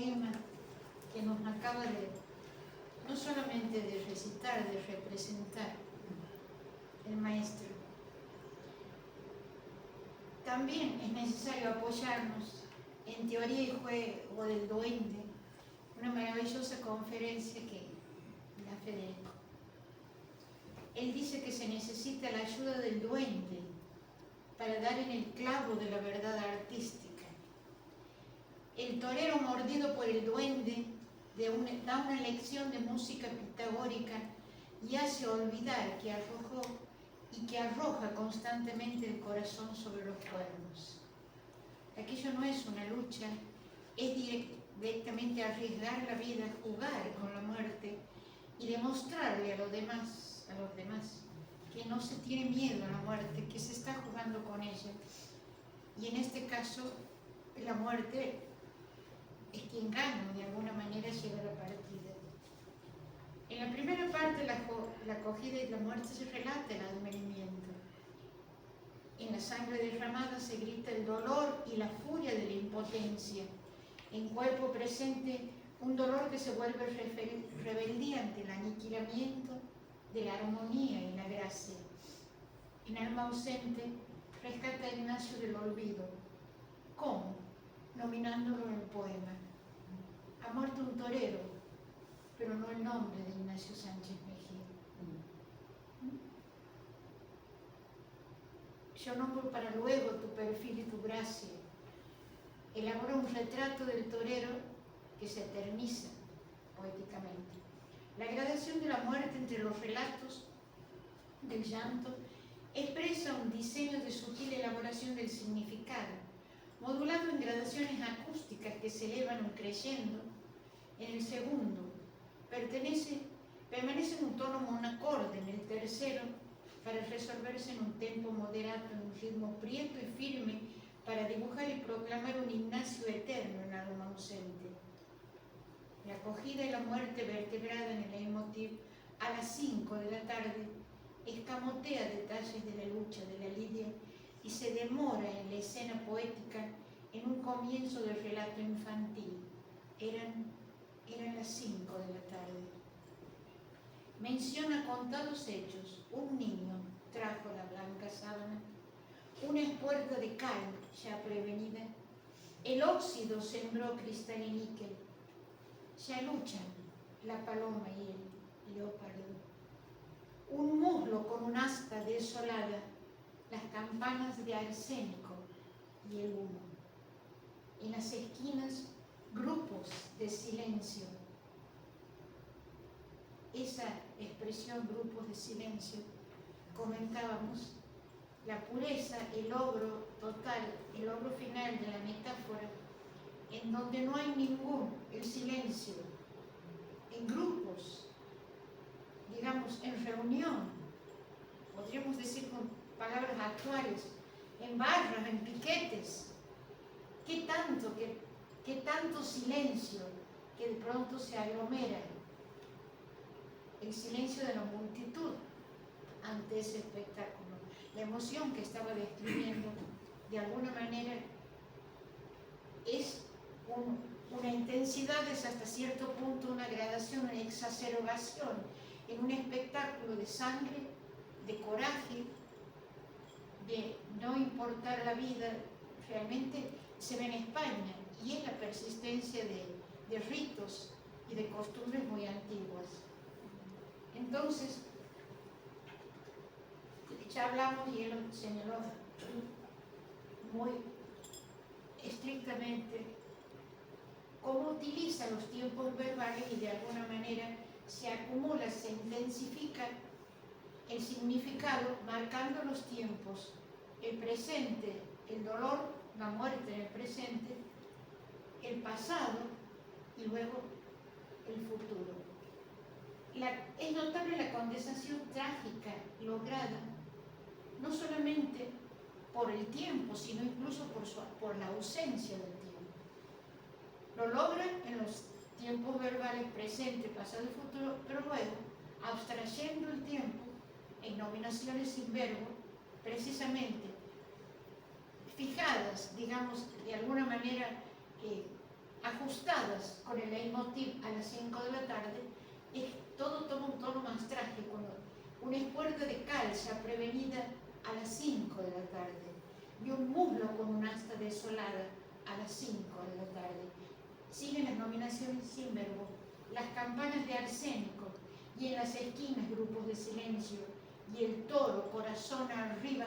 poema que nos acaba de, no solamente de recitar, de representar el maestro. También es necesario apoyarnos en Teoría y Juego del Duende, una maravillosa conferencia que da Federico. Él dice que se necesita la ayuda del duende para dar en el clavo de la verdad artística. El torero mordido por el duende da una lección de música pitagórica y hace olvidar que arroja constantemente el corazón sobre los cuernos. Aquello no es una lucha, es directamente arriesgar la vida, jugar con la muerte y demostrarle a los demás que no se tiene miedo a la muerte, que se está jugando con ella. Y en este caso, la muerte es quien gana, de alguna manera llega la partida. En la primera parte, la acogida y la muerte, se relata el advenimiento. En la sangre derramada se grita el dolor y la furia de la impotencia. En cuerpo presente, un dolor que se vuelve rebeldía ante el aniquilamiento de la armonía y la gracia. En alma ausente, rescata a Ignacio del olvido. ¿Cómo? Nominándolo en el poema. Ha muerto un torero, pero no el nombre de Ignacio Sánchez Mejía. Yo nombro para luego tu perfil y tu gracia. Elabora un retrato del torero que se eterniza poéticamente. La gradación de la muerte entre los relatos del llanto expresa un diseño de sutil elaboración del significado, modulado en gradaciones acústicas que se elevan creyendo. En el segundo, permanece en un tono monacorde. En el tercero, para resolverse en un tempo moderado, en un ritmo prieto y firme, para dibujar y proclamar un Ignacio eterno en alma ausente. La acogida y la muerte vertebrada en el leitmotiv a las 5 de la tarde escamotea detalles de la lucha de la lidia y se demora en la escena poética en un comienzo del relato infantil. Eran las 5 de la tarde. Menciona contados hechos. Un niño trajo la blanca sábana, una espuerta de cal ya prevenida, el óxido sembró cristal y níquel. Ya luchan la paloma y el leopardo. Un muslo con un asta desolada, las campanas de arsénico y el humo. En las esquinas, grupos de silencio. Esa expresión, grupos de silencio, comentábamos, la pureza, el logro total, el logro final de la metáfora, en donde no hay el silencio, en grupos, digamos, en reunión, podríamos decir con palabras actuales, en barras, en piquetes. ¿Qué tanto silencio que de pronto se aglomera? El silencio de la multitud ante ese espectáculo. La emoción que estaba describiendo, de alguna manera, es una intensidad, es hasta cierto punto una gradación, una exacerbación en un espectáculo de sangre, de coraje, de no importar la vida. Realmente se ve en España y es la persistencia de ritos y de costumbres muy antiguas. Entonces, ya hablamos y él lo señaló muy estrictamente cómo utiliza los tiempos verbales y de alguna manera se acumula, se intensifica el significado marcando los tiempos, el presente, el dolor, la muerte en el presente, el pasado y luego el futuro. Es notable la condensación trágica lograda no solamente por el tiempo, sino incluso por la ausencia del tiempo. Lo logra en los tiempos verbales presente, pasado y futuro, pero luego, abstrayendo el tiempo en nominaciones sin verbo, precisamente fijadas, digamos, de alguna manera ajustadas con el leitmotiv a las 5 de la tarde, todo toma un tono más trágico, ¿no? Una espuerta de calza prevenida a las 5 de la tarde y un muslo con un asta desolada a las 5 de la tarde. Siguen las nominaciones sin verbo, las campanas de arsénico y en las esquinas grupos de silencio y el toro corazón arriba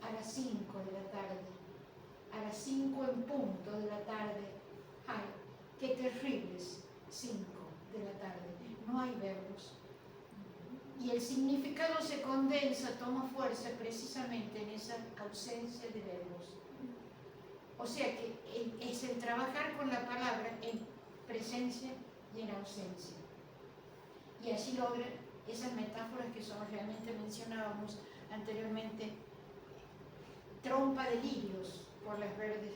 a las 5 de la tarde. A las 5 en punto de la tarde. ¡Ay, qué terribles 5 de la tarde! No hay verbos. Y el significado se condensa, toma fuerza precisamente en esa ausencia de verbos. O sea que es el trabajar con la palabra en presencia y en ausencia. Y así logra esas metáforas que son realmente mencionábamos anteriormente, trompa de lirios por las verdes,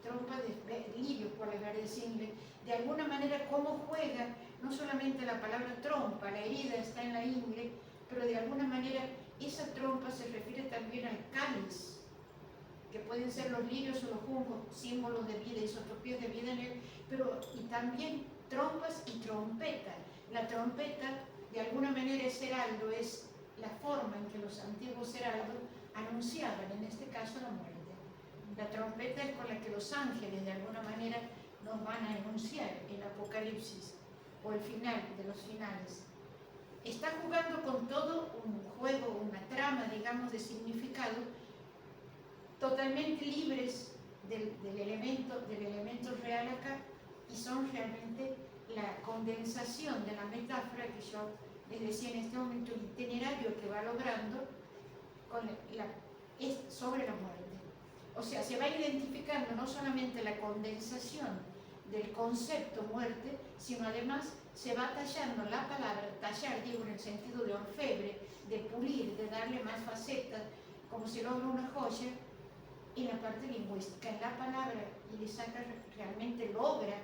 trompa de lirios por las verdes ingles. De alguna manera, cómo juega no solamente la palabra trompa, la herida está en la ingle, pero de alguna manera esa trompa se refiere también al cáliz, que pueden ser los lirios o los juncos, símbolos de vida, isotopías de vida en él, pero y también trompas y trompeta. La trompeta, de alguna manera, es heraldo, es la forma en que los antiguos heraldos anunciaban, en este caso, la muerte. La trompeta es con la que los ángeles, de alguna manera, nos van a anunciar el apocalipsis o el final de los finales. Está jugando con todo un juego, una trama, digamos, de significado, totalmente libres del elemento real acá, y son realmente la condensación de la metáfora que yo les decía en este momento, el itinerario que va logrando es sobre la muerte. O sea, se va identificando no solamente la condensación del concepto muerte, sino además se va tallando la palabra, tallar digo en el sentido de orfebre, de pulir, de darle más facetas, como se logra una joya, en la parte lingüística, en la palabra, y Lisaca realmente logra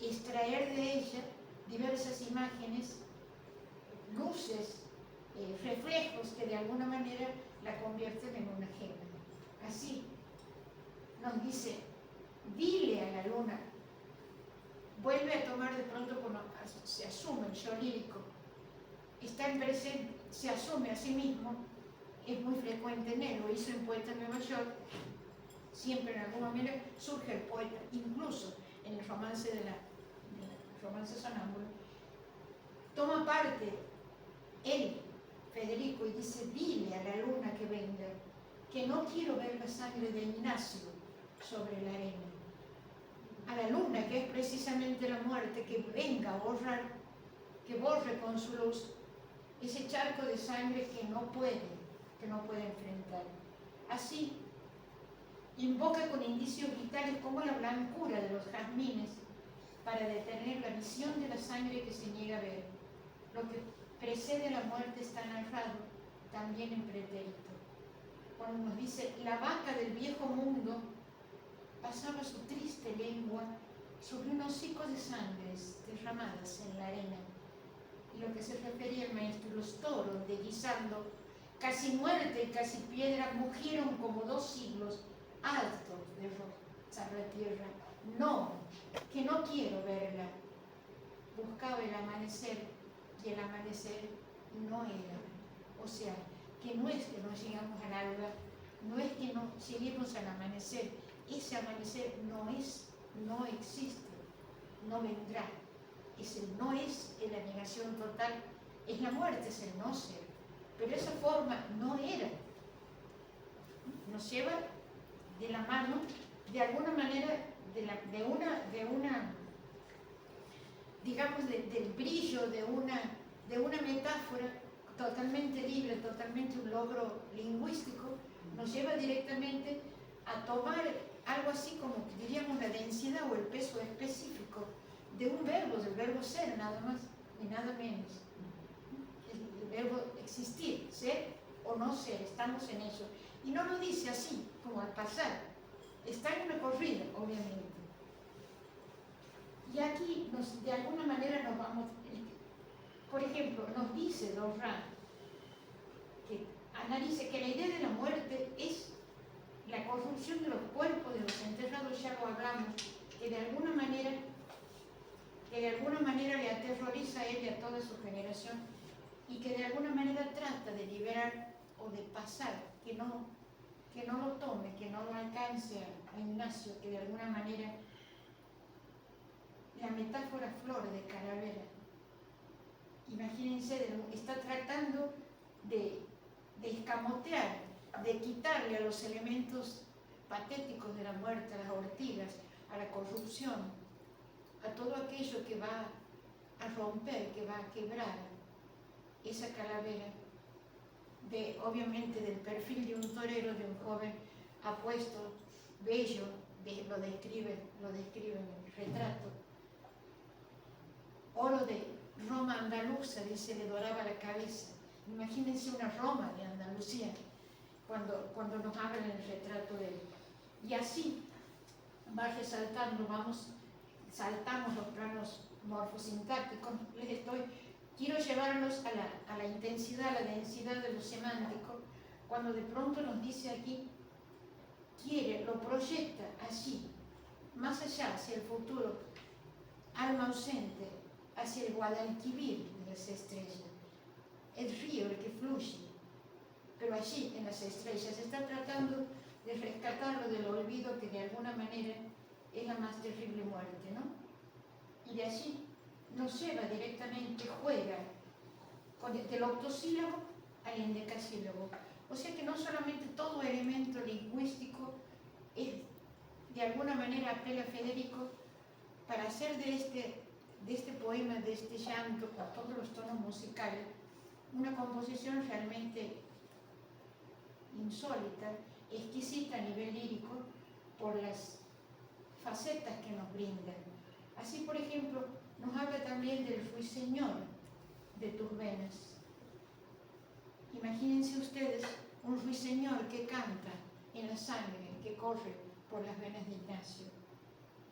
extraer de ella diversas imágenes, luces, reflejos que de alguna manera la convierten en una gema. Así nos dice, dile a la luna, vuelve a tomar de pronto como se asume el yo lírico, está en presente, se asume a sí mismo. Es muy frecuente en él, lo hizo en Poeta en Nueva York, siempre en alguna manera surge el poeta, incluso en el romance romance sonámbulo, toma parte él, Federico, y dice, dile a la luna que venga, que no quiero ver la sangre de Ignacio sobre la arena. A la luna, que es precisamente la muerte, que venga a borrar, que borre con su luz ese charco de sangre que no puede enfrentar. Así, invoca con indicios vitales como la blancura de los jazmines para detener la visión de la sangre que se niega a ver. Lo que precede la muerte está narrado también en pretérito. Cuando nos dice, la vaca del viejo mundo pasaba su triste lengua sobre unos hocicos de sangres derramadas en la arena. Y lo que se refería el maestro, los toros, deguisando, casi muerte y casi piedra, mugieron como 2 siglos, altos de rozar la tierra. No, que no quiero verla. Buscaba el amanecer y el amanecer no era. O sea, que no es que no llegamos al alba, no es que no lleguemos al amanecer. Ese amanecer no existe, no vendrá. No es la negación total, es la muerte, es el no ser. Pero esa forma no era. Nos lleva de la mano, de alguna manera, digamos, del brillo de una metáfora totalmente libre, totalmente un logro lingüístico, nos lleva directamente a tomar algo así como, diríamos, la densidad o el peso específico de un verbo, del verbo ser, nada más ni nada menos. El verbo existir, ser o no ser, estamos en eso. Y no lo dice así, como al pasar, está en una corrida, obviamente. Y aquí, de alguna manera, nos vamos, por ejemplo, nos dice Dorrán, que analice que la idea de la muerte es La corrupción de los cuerpos de los enterrados ya lo hablamos, que de alguna manera le aterroriza a él y a toda su generación, y que de alguna manera trata de liberar o de pasar, que no lo tome, que no lo alcance a Ignacio, que de alguna manera la metáfora flor de calavera. Imagínense, está tratando de escamotear, de quitarle a los elementos patéticos de la muerte, a las ortigas, a la corrupción, a todo aquello que va a romper, que va a quebrar esa calavera, obviamente del perfil de un torero, de un joven apuesto, bello, lo describe en el retrato. Oro de Roma andaluza, dice, le doraba la cabeza. Imagínense una Roma de Andalucía cuando nos habla en el retrato de él. Y así va resaltando, saltamos los planos morfosintácticos. Quiero llevarlos a la intensidad, a la densidad de lo semántico, cuando de pronto nos dice aquí, lo proyecta allí, más allá, hacia el futuro, alma ausente, hacia el Guadalquivir de las estrellas, el río, el que fluye, pero allí en las estrellas está tratando de rescatarlo del olvido, que de alguna manera es la más terrible muerte, ¿no? Y de allí nos lleva directamente, juega del octosílabo al endecasílabo. O sea que no solamente todo elemento lingüístico es, de alguna manera apela a Federico para hacer de este poema, de este llanto, con todos los tonos musicales, una composición realmente insólita, exquisita a nivel lírico, por las facetas que nos brinda. Así, por ejemplo, nos habla también del ruiseñor de tus venas. Imagínense ustedes un ruiseñor que canta en la sangre, que corre por las venas de Ignacio.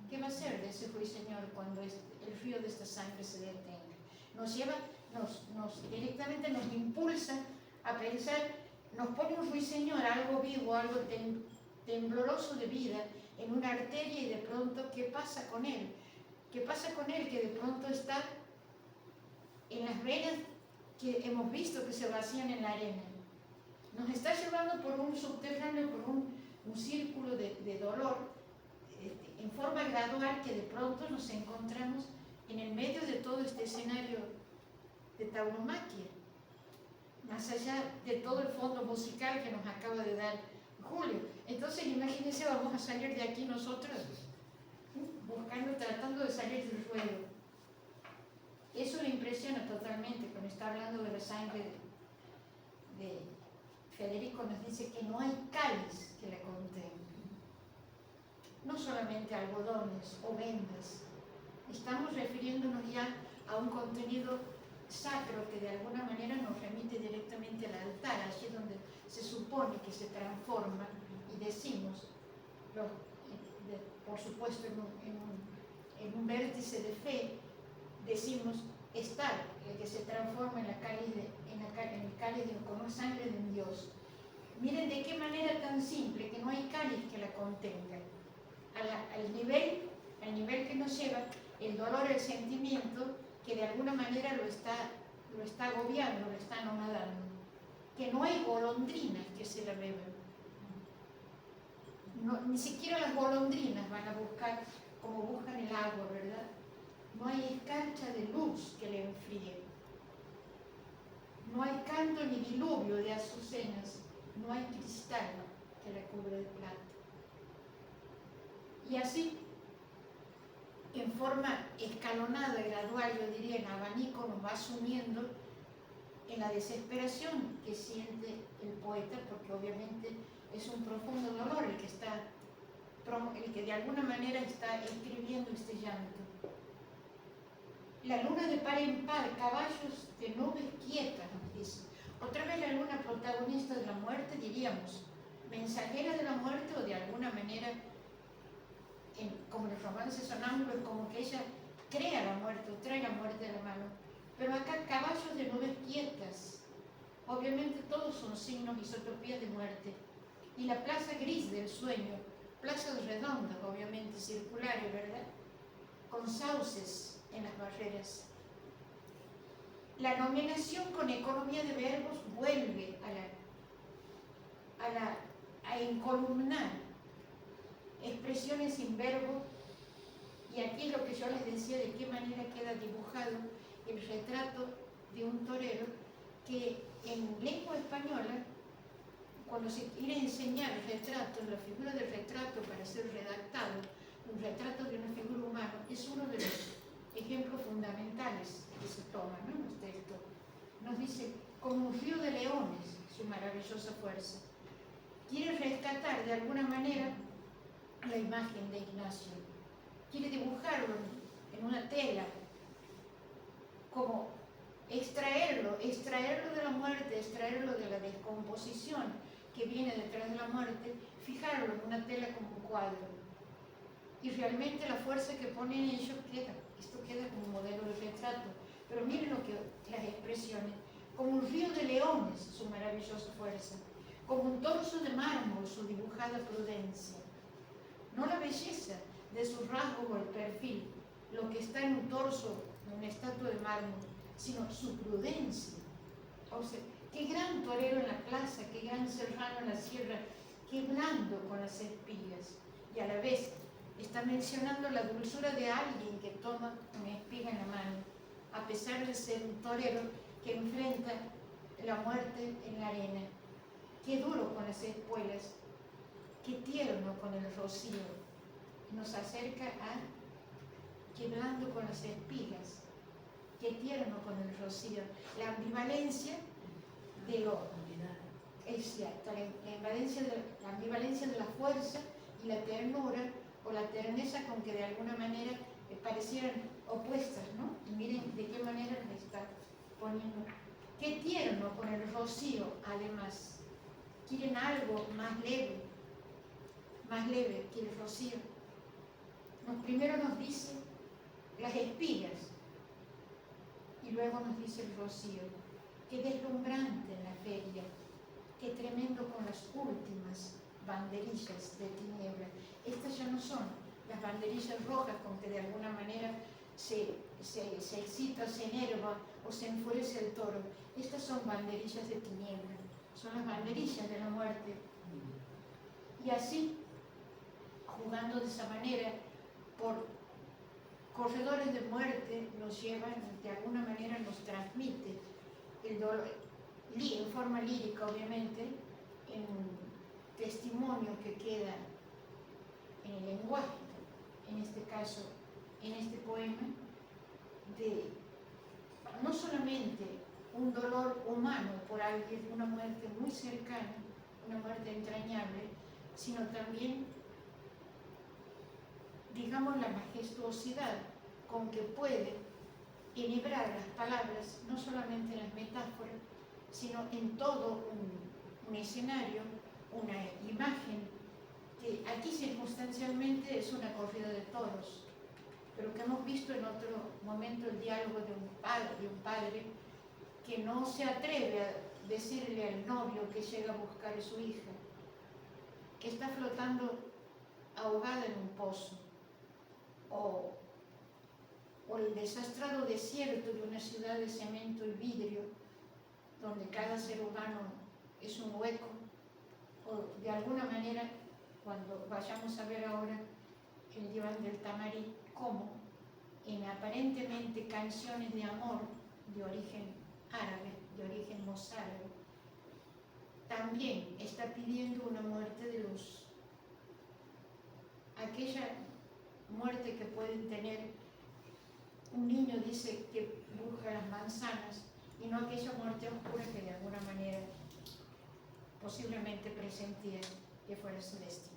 ¿Qué va a ser de ese ruiseñor cuando el río de esta sangre se detenga? Directamente nos impulsa a pensar, nos pone un ruiseñor, algo vivo, algo tembloroso de vida, en una arteria, y de pronto, ¿qué pasa con él? ¿Qué pasa con él que de pronto está en las venas que hemos visto que se vacían en la arena? Nos está llevando por un subterráneo, por un círculo de dolor, en forma gradual, que de pronto nos encontramos en el medio de todo este escenario de tauromaquia, más allá de todo el fondo musical que nos acaba de dar Julio. Entonces, imagínense, vamos a salir de aquí nosotros tratando de salir del ruedo. Eso me impresiona totalmente cuando está hablando de la sangre de Federico. Nos dice que no hay cáliz que la contenga. No solamente algodones o vendas. Estamos refiriéndonos ya a un contenido sacro que de alguna manera nos remite directamente al altar, allí donde se supone que se transforma, y decimos, por supuesto en un vértice de fe, decimos estar, el que se transforma en el cáliz con sangre de un Dios. Miren de qué manera tan simple, que no hay cáliz que la contenga. Al nivel que nos lleva el dolor, el sentimiento, que de alguna manera lo está agobiando, lo está anonadando. Que no hay golondrinas que se la beban. Ni siquiera las golondrinas van a buscar como buscan el agua, ¿verdad? No hay escarcha de luz que le enfríe. No hay canto ni diluvio de azucenas. No hay cristal que la cubra de plata. Y así, en forma escalonada, gradual, yo diría, en abanico, nos va sumiendo en la desesperación que siente el poeta, porque obviamente es un profundo dolor el que de alguna manera está escribiendo este llanto. La luna de par en par, caballos de nubes quietas, nos dice. Otra vez la luna protagonista de la muerte, diríamos, mensajera de la muerte, o de alguna manera, como los romances sonámbulos, como que ella crea la muerte o trae la muerte de la mano. Pero acá caballos de nubes quietas. Obviamente todos son signos, isotopías de muerte. y la plaza gris del sueño, plazas redondas, obviamente circulares, ¿verdad? Con sauces en las barreras. La nominación con economía de verbos vuelve a encolumnar expresiones sin verbo, y aquí es lo que yo les decía, de qué manera queda dibujado el retrato de un torero, que en lengua española, cuando se quiere enseñar el retrato, la figura del retrato para ser redactado, un retrato de una figura humana, es uno de los ejemplos fundamentales que se toman, ¿no?, en los textos. Nos dice, como un río de leones, su maravillosa fuerza. Quiere rescatar de alguna manera la imagen de Ignacio. Quiere dibujarlo en una tela, como extraerlo de la muerte, extraerlo de la descomposición que viene detrás de la muerte, fijarlo en una tela como un cuadro. Y realmente la fuerza que pone en ello queda, esto queda como un modelo de retrato. Pero miren lo que las expresiones, como un río de leones, su maravillosa fuerza, como un torso de mármol, su dibujada prudencia. No la belleza de sus rasgos o el perfil, lo que está en un torso, en una estatua de mármol, sino su prudencia. O sea, qué gran torero en la plaza, qué gran serrano en la sierra, qué blando con las espigas. Y a la vez está mencionando la dulzura de alguien que toma una espiga en la mano, a pesar de ser un torero que enfrenta la muerte en la arena. Qué duro con las espuelas, qué tierno con el rocío. Nos acerca a qué blando con las espigas, qué tierno con el rocío. La ambivalencia de lo exacto, la ambivalencia de la fuerza y la ternura, o la terneza con que de alguna manera parecieran opuestas, ¿no? Y miren de qué manera nos está poniendo. Qué tierno con el rocío, además. Quieren algo más leve que el rocío. Primero nos dice las espigas y luego nos dice el rocío. Qué deslumbrante en la feria, qué tremendo con las últimas banderillas de tiniebla. Estas ya no son las banderillas rojas con que de alguna manera se excita, se enerva o se enfurece el toro. Estas son banderillas de tiniebla, son las banderillas de la muerte. Y así, jugando de esa manera, por corredores de muerte, nos llevan, de alguna manera nos transmite el dolor, en forma lírica obviamente, en testimonio que queda en el lenguaje, en este caso, en este poema, de no solamente un dolor humano por alguien, una muerte muy cercana, una muerte entrañable, sino también, digamos, la majestuosidad con que puede enhebrar las palabras, no solamente en las metáforas, sino en todo un escenario, una imagen, que aquí circunstancialmente es una corrida de toros, pero que hemos visto en otro momento el diálogo de un padre que no se atreve a decirle al novio que llega a buscar a su hija, que está flotando ahogada en un pozo, o el desastrado desierto de una ciudad de cemento y vidrio, donde cada ser humano es un hueco, o de alguna manera, cuando vayamos a ver ahora el diván del Tamarí, como en aparentemente canciones de amor de origen árabe, de origen mozárabe, también está pidiendo una muerte de luz. Aquella muerte que pueden tener, un niño dice que busca las manzanas, y no aquella muerte oscura que de alguna manera posiblemente presentía que fuera su destino.